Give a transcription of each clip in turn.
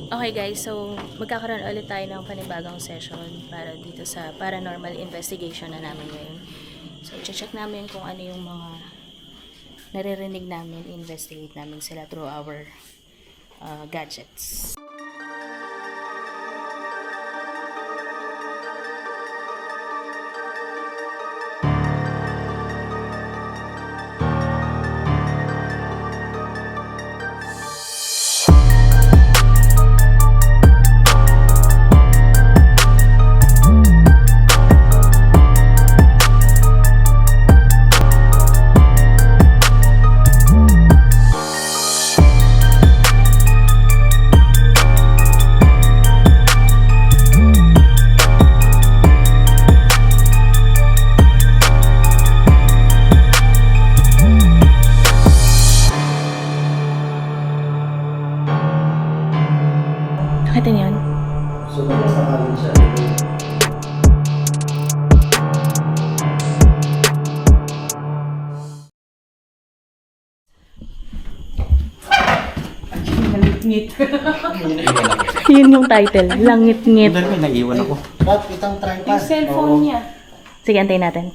Okay guys, so magkakaroon ulit tayo ng panibagong session para dito sa paranormal investigation na namin ngayon. So check namin kung ano yung mga naririnig namin, investigate namin sila through our gadgets. Nakita niyo yun? So, nagpasakalin siya. Langit-ngit. Yun yung title, Langit-ngit. Doon may naiwan ako. Kat, itang tripod. Yung cellphone niya. Sige, antayin natin.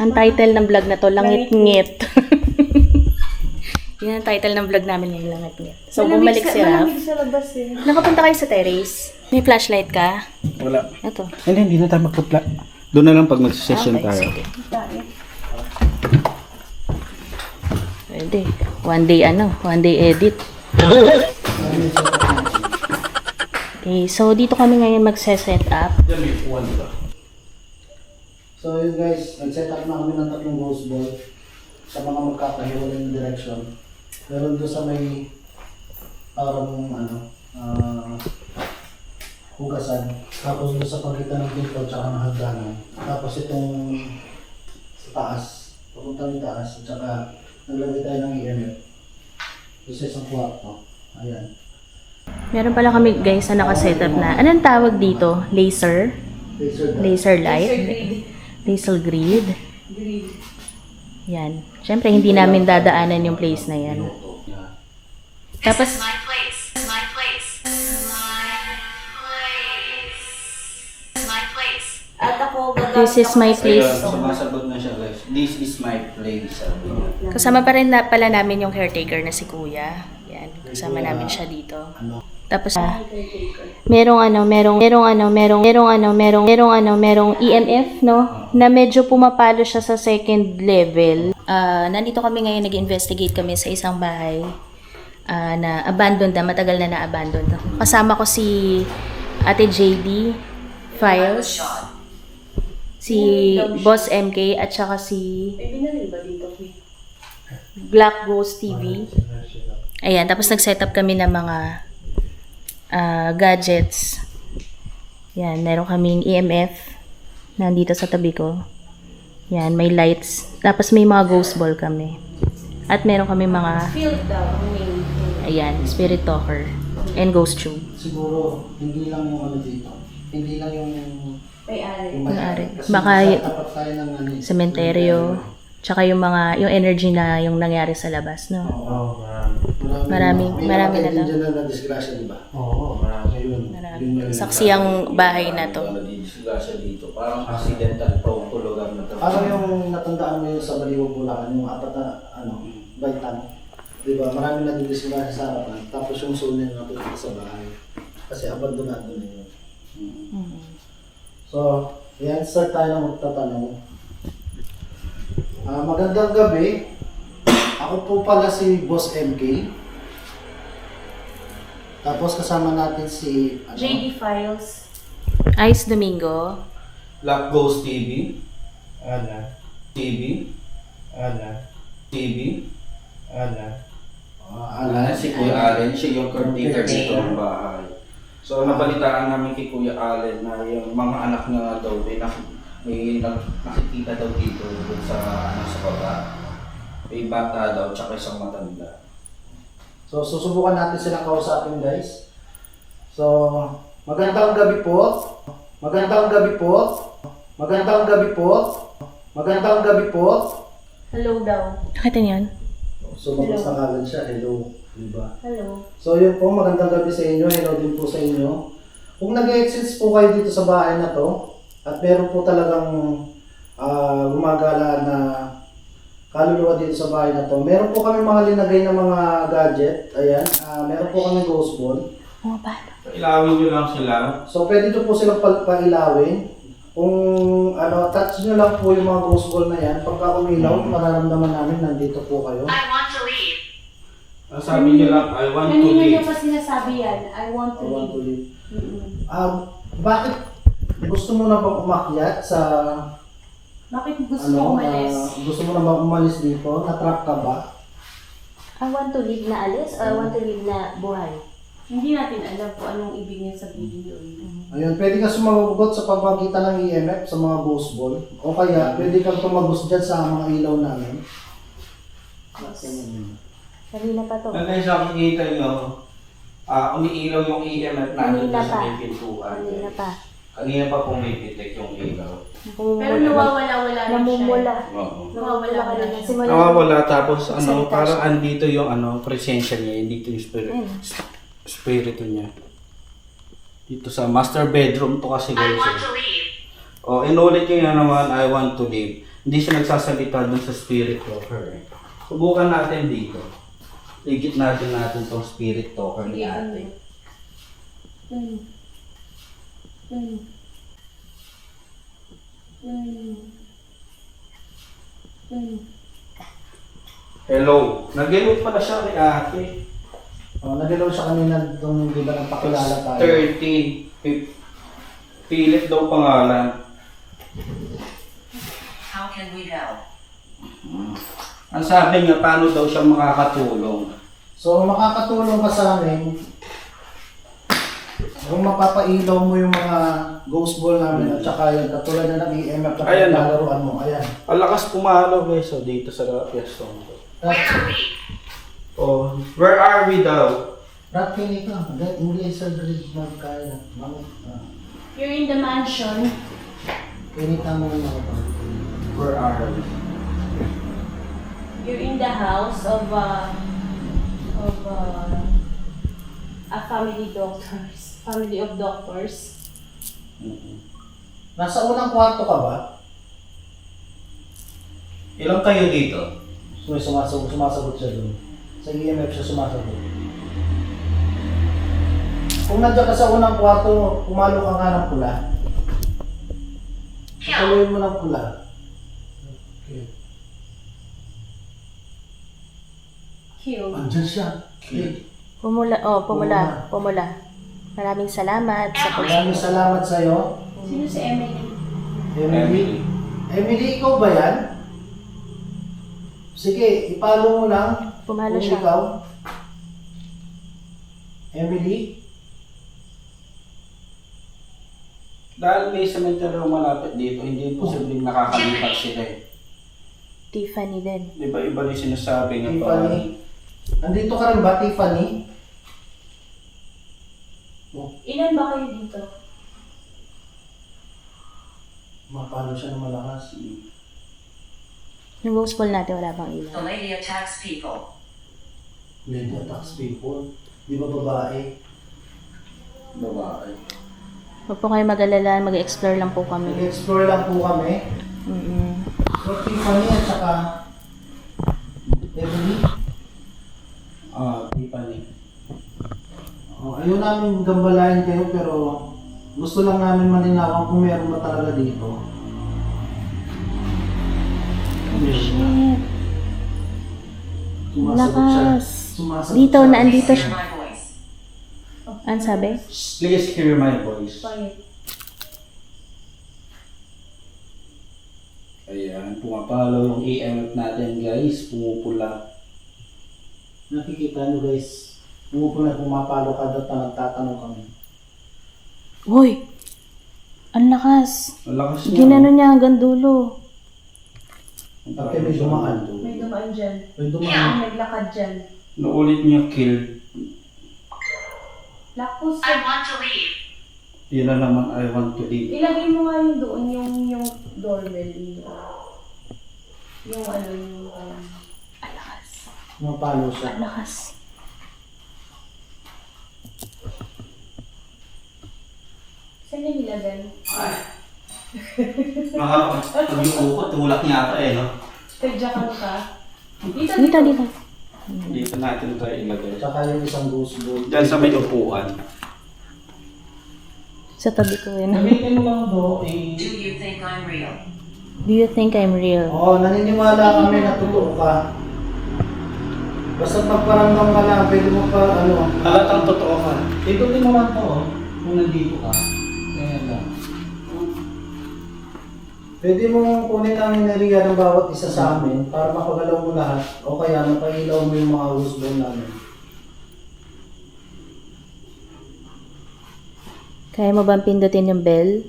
Ang title ng vlog na to, Langit-ngit. Yun ang title ng vlog namin yung Langit-ngit. So, bumalik si Raf. Nakapunta kayo sa terrace. May flashlight ka? Wala. Ito. Hindi na tayo magpapla. Doon na lang pag mag-session tayo. Sige. Pwede. One day edit. Okay, so dito kami ngayon magse-set up. So, yun guys, nag-set up na kami ng tatlong ghost ball sa mga magkakahiwalay na direction. Meron doon sa may parang hugasan. Tapos doon sa pagitan ng dito at saka ng hagdanan. Tapos itong sa taas, papuntang taas, at saka naglagay tayo ng EMF. Doon sa isang kwarto. Ayan. Meron pala kami guys na naka-setup na. Anong tawag dito? Laser? Laser light? Laser grid? Yan. Siyempre, hindi namin dadaanan yung place na yan. Tapos, this is my place. Sumasagot na siya guys. This is my place. Sabi niya. Kasama pa rin pala namin yung caretaker na si Kuya. Yan. Kasama namin siya dito. Tapos, merong EMF, no? Na medyo pumapalo siya sa second level. Nandito kami ngayon, nag-investigate kami sa isang bahay na abandoned na, matagal na na-abandoned. Kasama ko si Ate JD Files, si Boss MK, at saka si Black Ghost TV. Ayan, tapos nag-setup kami ng mga gadgets. Yan, meron kaming EMF nandito sa tabi ko. Yan, may lights. Tapos may mga ghost ball kami. At meron kami mga ayan, spirit talker and ghost tube. Siguro, hindi lang yung ano dito. Hindi lang yung May-ari. Kasi Baka tapat tayo ng sementeryo, tsaka yung mga, yung energy na yung nangyari sa labas, no? Oo, Marami na to. May na disgrasya, di ba? Oo, marami yun. Marami. Saksi ang bahay na to. Nadidisgrasya dito. Parang accidental pa ang lugar na to. Parang yung natandaan mo yun sa Baliwag Bulacan, yung apat na, baitan. Di ba? Marami na disgrasya sa harapan. Tapos yung soul na natutunan sa bahay. Kasi abandonado na yun. So, yan, start tayo na magtatanong. Magandang gabi. Ako po pala si Boss MK. Tapos kasama natin si JD Files. Ice Domingo. Black Ghost TV. Ana. TV. Ana. TV. Ana. Si Kuya Allen. Siya yung caretaker dito ng bahay. So, nabalitaan namin kay Kuya Allen na yung mga anak niya daw may nakikita daw dito sa sa baba. May bata daw, tsaka isang matanda. So, susubukan natin silang kausapin, guys. So, magandang gabi po. Magandang gabi po. Magandang gabi po. Magandang gabi po. Hello daw. Nakita niyo yun? So, magbasa kalan siya. Hello. Diba? Hello. So yun po, magandang gabi sa inyo. Hello din po sa inyo. Kung nag-exist po kayo dito sa bahay na to, at meron po talagang gumagala na kaluluwa dito sa bahay na to, meron po kami mga linagay na mga gadget. Ayan, meron po kami ghost ball. Pumapalo. Ilawin nyo lang sila. So pwede nyo po silang pailawin. Kung touch nyo lang po yung mga ghost ball na yan, pagka umilaw, mararamdaman namin nandito po kayo. I want to leave. Sabi nyo lang, I want to Kanina leave. niyo pa sinasabi yan. I want to I want to leave. leave. Bakit gusto mo na bang umakyat sa Bakit gusto mo umalis? gusto mo na bang umalis dito? Na-trap ka ba? I want to leave na alis or I want to leave na buhay? Hindi natin alam kung anong ibig niya sabihin doon. Ayun, pwede ka sumagot sa pamamagitan ng EMF sa mga ghost ball. O kaya, pwede kang tumagos dyan sa mga ilaw namin. Kanina pa to. Hanggang sa makikita nyo, umiilaw yung EMF natin Kanina sa pa. may pintuan. Kanina pa. Kanina pa pumipitik yung ilaw. Pero nawawala-wala rin siya. Namumula. Oo. Nawawala ka na. Simula. Nawawala tapos Salita parang siya. andito yung presensya niya, dito yung Ayun. spirito niya. Dito sa master bedroom to kasi I guys. want to leave. Inulit niya naman, I want to leave. Hindi siya nagsasalita dun sa spirit talker. Subukan natin dito. Igit natin tong spirit talker ni ate. Hello. Nag-hello pala siya kay ate. Nagalaw siya kanina nung di ba nagpakilala tayo. 13. Philip daw pangalan. How can we help? Ang sabi niya, paano daw siya makakatulong? So, makakatulong ka sa amin kung mapapailaw mo yung mga ghost ball namin at saka yung katulad na nag-EMF na Ayan, no? pinaglaruan mo. Ayan. Ang lakas pumalo guys, dito sa piyestong to. Where are we? Where are we daw? Rat kini ka. English sa bridge na kaya. You're in the mansion. Kini ka mo na ako. Where are we? You're in the house of a family of doctors. Nasa unang kwarto ka ba? Ilang kayo dito? So, sumasagot siya doon. Sa EMF siya sumasagot. Kung nandiyan ka sa unang kwarto, pumalo ka nga ng pula. Patuloy mo ng pula. Okay. Cute. Andyan siya. Okay. Pumula. Maraming salamat sa Maraming salamat sa'yo. Sino si Emily? Emily. Emily, ikaw ba yan? Sige, ipalo mo lang. Pumalo Kung siya. ikaw. Emily? Dahil may cemetery malapit dito, hindi posibleng nakakalipat sila eh. Tiffany din. Di ba iba rin sinasabi nga Tiffany. Nandito ka rin ba, Tiffany? Ilan ba kayo dito? Mapalo siya ng malakas. Yung ghost ball natin, wala bang ilaw? The lady attacks people. Lady attacks people. Di ba babae? babae. Huwag po kayo mag-alala, mag-explore lang po kami. Nag-explore lang po kami. So, Tiffany at saka Emily. Tiffany. Ayaw namin gambalain kayo pero gusto lang namin malinawan kung meron ba talaga dito. Shit. Sumasagot siya. Lakas. Sumasagot Dito, siya. naandito Hear siya. my voice. Ano sabi? Please hear my voice. Quiet. Ayan, pumapalo yung EMF natin guys, pumupula. Nakikita nyo guys, pumapalo, pumapalo kada nagtatanong kami. Hoy! Ang lakas. Ang lakas niya. Ginano niya hanggang dulo. Pati may dumaan. May dumaan dyan. May May dumaan. naglakad dyan. Naulit niya kill. Lakos. I want to leave. Yun na naman, I want to leave. Ilagay mo nga yung doon, yung doorbell. Yung ano, yung... Ang lakas. Pumapalo siya. Ang lakas. Saan yung nilagay? Pag yung ukot, tulak niya ata no? Tadyakan ka? Dito, dito. Dito natin ito ilagay. Tsaka yung isang goose bowl. Diyan sa may upuan. Sa tabi ko yun. Gamitin mo lang do, Do you think I'm real? Do you think I'm real? Oo, naniniwala kami na totoo ka. Basta pagparamdam ka lang, pwede mo pa, Halatang totoo ka. ito din naman to, kung nandito ka. Ganyan lang. Pwede mo kunin ang enerhiya ng bawat isa sa amin para mapagalaw mo lahat o kaya mapailaw mo yung mga husband namin. Kaya mo bang pindutin yung bell?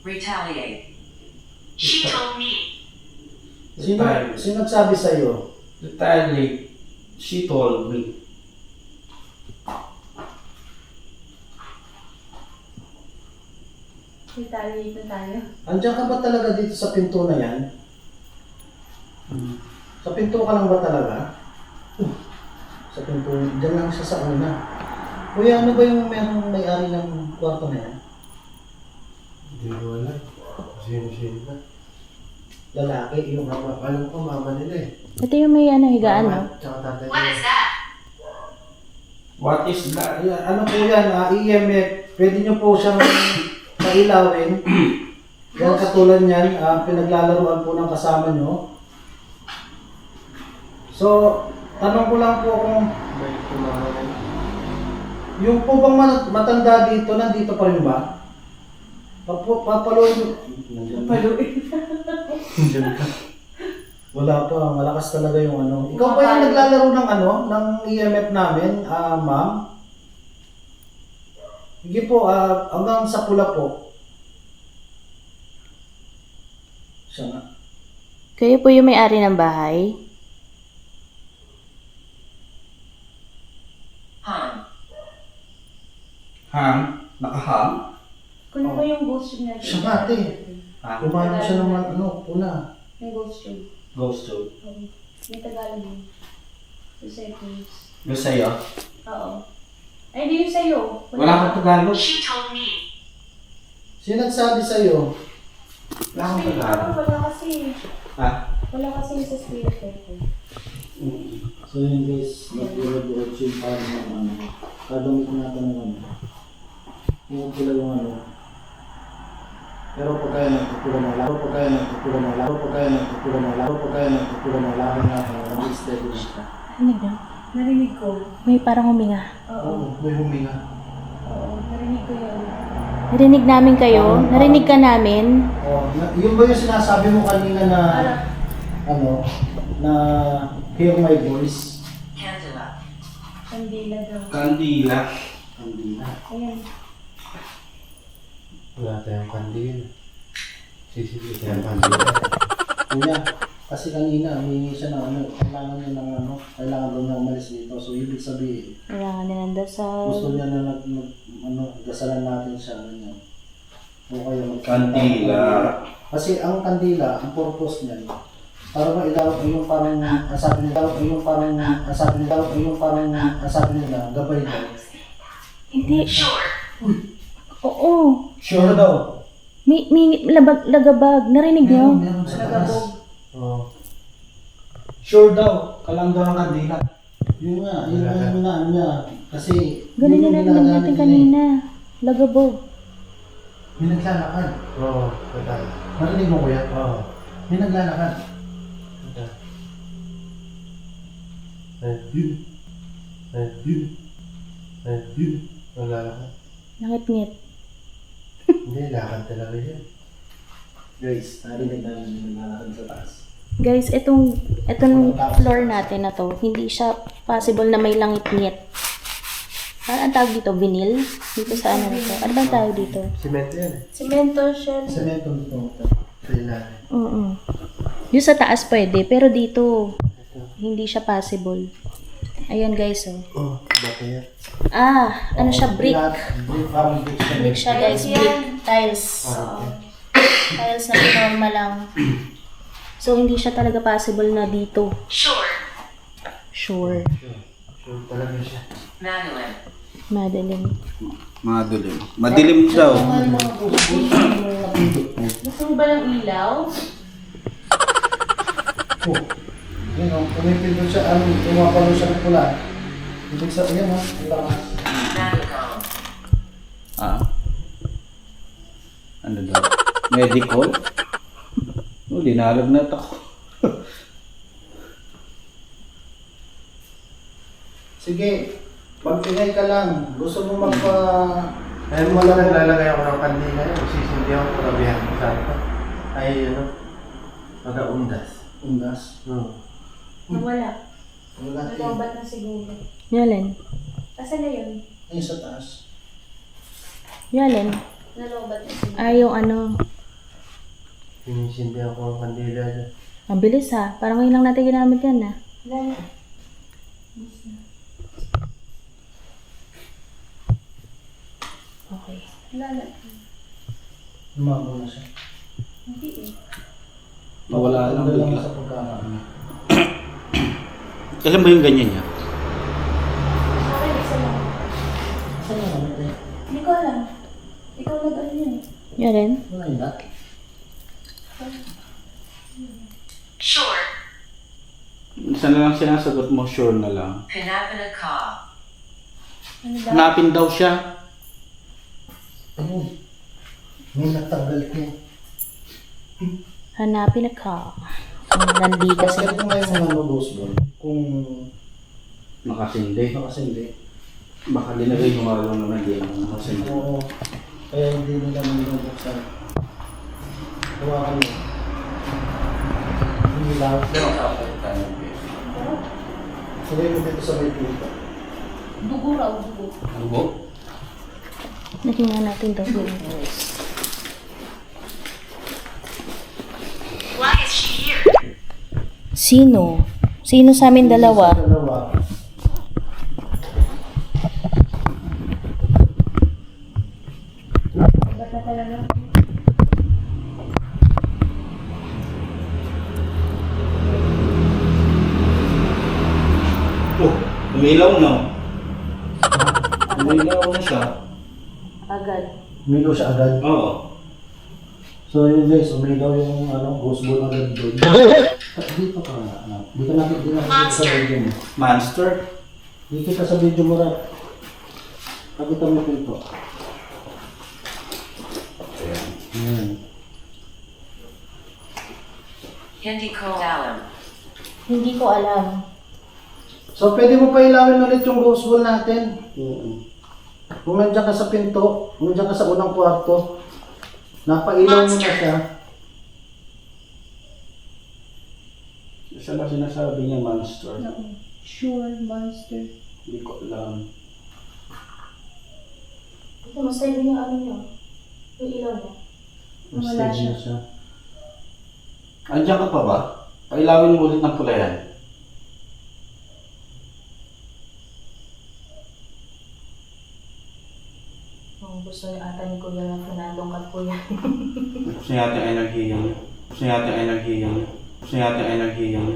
Retaliate. She told me. Sino nagsabi sa'yo? Retaliate. She told me. Retaliate na tayo. Andiyan ka ba talaga dito sa pinto na yan? Sa pinto ka lang ba talaga? Sa pinto, dyan lang siya sa una. Kuya, ano ba yung may-ari ng kwarto na yan? Hindi ko alam. Sino ba? Lalaki, yung Alam ko mama nila eh. Ito yung may higaan, no? Mama, tsaka tatay What nila. is that? What is that? Ayan, ano po yan, EMF, pwede nyo po siyang pailawin. Yan katulad yan, pinaglalaroan po ng kasama nyo. So, tanong ko lang po kung May tumama nila. yung po bang matanda dito, nandito pa rin ba? Papaluin. Diyan ka. Wala pa, malakas talaga yung ano. Ikaw ba yung naglalaro ng ng EMF namin, ma'am? Sige po, hanggang sa pula po. Siya nga. Kayo po yung may-ari ng bahay? Hung. Hang? Nakahang? Kunin mo yung ghost tube natin. Siya nga, ate. Hang? Kumain siya naman, pula. Yung ghost tube. Ghost tube. May Tagalog yun. 2 seconds. Gusto sa'yo? Oo. Ay, hindi yung sa'yo. Wala kang Tagalog? She told me. Sino nagsabi sa'yo? Wala kang Kasi, Tagalog. wala kasi. Ha? Wala kasi sa spirit ko. So yun guys, nag-i-rebuild yung parang ng kagamit natin ng yung pula yung pero pagkaya nagtutula ng laro, pagkaya nagtutula ng laro, pagkaya nagtutula ng laro, pagkaya nagtutula ng laro natin, nag-i-steady na siya. Narinig na? Narinig ko. May parang huminga. Oo. May huminga. Oo. Narinig ko yun. Narinig namin kayo? Narinig ka namin? Yung ba yung sinasabi mo kanina na, na hear my voice? Candela. Kandila daw. Kandila. Kandila. Ayan. Wala tayong kandil. Sisili tayong kandil. Kuya, kasi kanina, humingi siya ng kailangan niya ng kailangan daw niya umalis dito. So, ibig sabihin, Kailangan nila ng dasal. gusto niya na dasalan natin siya, ganyan. O kaya Kandila. Kasi ang kandila, ang purpose niya, para mailaw yung parang, sabi nila, gabay daw. Hindi. Sure. Oo. Sure daw. May lagabag. Narinig niyo? Meron sa taas. Oo. Sure daw, kalang daw ang kandila. Yun nga, yun nga yung ano niya. Kasi, Ganun yun yung yung narinig ginagamit natin niya eh. kanina. Lagabog. May naglalakad. Oo. Patay. Marinig mo kuya? Oo. May naglalakad. Patay. Ayun. Wala ka. Nangit-ngit. Hindi, lakad talaga yan. Guys, narinig namin yung naglalakad sa taas. Guys, itong floor natin na to, hindi siya possible na may langit-ngit. Ano ang tawag dito? Vinyl? Dito sa ano nito? Ano bang tawag dito? Simento yan eh. Cemento shell. Semento dito. Sa ilalim. Oo. Yung sa taas pwede, pero dito, hindi siya possible. Ayan guys, oh. Oo. Baka yan. Ano siya? Brick. Parang brick siya. Brick siya guys. Brick. Tiles. Tiles na normal lang. So, hindi siya talaga possible na dito. Sure. Sure. Sure talaga siya. Manuel. Madilim. Madilim. Madilim daw. Ito nga yung mga ghost ball na napindot mo. Gusto mo ba ng ilaw? Oh, yun o, pumipindot siya, pumapalo siya ng pula. Ibig sa, yan o, ang lakas. Medical. Ah. Ano daw? Medical? Oh, dinalagnat ako. Sige, pag-ingay ka lang. Gusto mo magpa... Ayun mo lang naglalagay ako ng kandila yun. Sisindi ako para bihan ko sa ito. Ay, ano? Mag-aundas. Undas. Nawala. Wala tayo. Nalobat na siguro. Yalin. Asan na yun? Ayun sa taas. Yalin. Nalobat na siguro. Ay, yung ano. Sinisindi ako ng kandila dyan. Ang bilis ha. Parang ngayon lang natin ginamit yan ha. Wala na. Okay. Wala na. Lumago na siya. Hindi eh. Nawala lang Tanggal lang bigla. sa pagkakaano. Kailan ba yung ganyan niya? Sorry, isa lang. Saan na naman tayo? Hindi ko alam. Ikaw nag-ano yun eh. Yalin. Wala yun na. Sure. Saan na lang sinasagot mo? Sure na lang. Pinapinaka. Ano daw? Hanapin daw siya. Ayun. May natanggal ko. Hanapin na ka. Ang nandi kasi. Kasi kung ngayon mga ghost ball, kung Nakasindi. nakasindi, Baka dinagay mo nga lang naman din ang nakasindi. oo, kaya hindi nila binubuksan. Hawakan mo. Hindi lang. Sabay mo dito sa may pinto. Dugo raw, dugo. Ano? Nahinga natin daw yung Why is she here? Sino? Sino sa amin dalawa? Sa dalawa. Ba't na talaga? Oh, umilaw na. Umilaw na siya. Agad. Umilaw siya agad. Oo. So yun guys, umilaw yung ghost ball agad doon. Dito ka na. Dito natin sa video mo. Monster. Dito ka sa video mo rin. Pagitan mo pinto. Ayan. Hindi ko alam. Hindi ko alam. So pwede mo pa ilawin ulit yung ghost ball natin. Oo. Kung nandiyan ka sa pinto, kung nandiyan ka sa unang kwarto, napailaw mo na siya. Siya lang sinasabi niya monster. Sure, monster. Hindi ko alam. Ito, mas tayo yung ano nyo. Yung ilaw niya. Mas Wala steady siya. na siya. Andiyan ka pa ba? Pailawin mo ulit ng pula yan. Kung gusto niyo ata ni Kuya ng Fernandong kat Kuya. Gusto niya natin ay naghihiyang. Gusto niya natin ay naghihiyang. Gusto niya natin ay naghihiyang.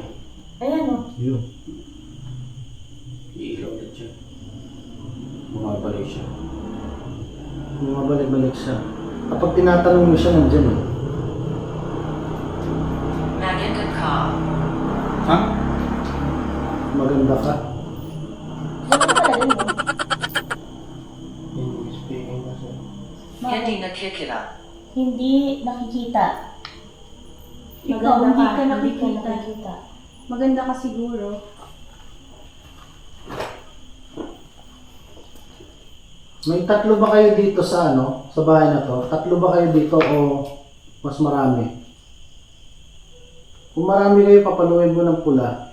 Ayan o. Yun. Iilaw ulit siya. Bumabalik siya. Bumabalik-balik siya. Kapag tinatanong mo siya, nandiyan eh. Maganda ka. Ha? Maganda ka. Bakit pala rin mo? English speaking na siya. Hindi nakikita. Hindi nakikita. Ikaw, Maganda hindi ka hindi ka nakikita. nakikita. Maganda ka siguro. May tatlo ba kayo dito sa sa bahay na to? Tatlo ba kayo dito o mas marami? Kung marami kayo, papaluin mo ng pula.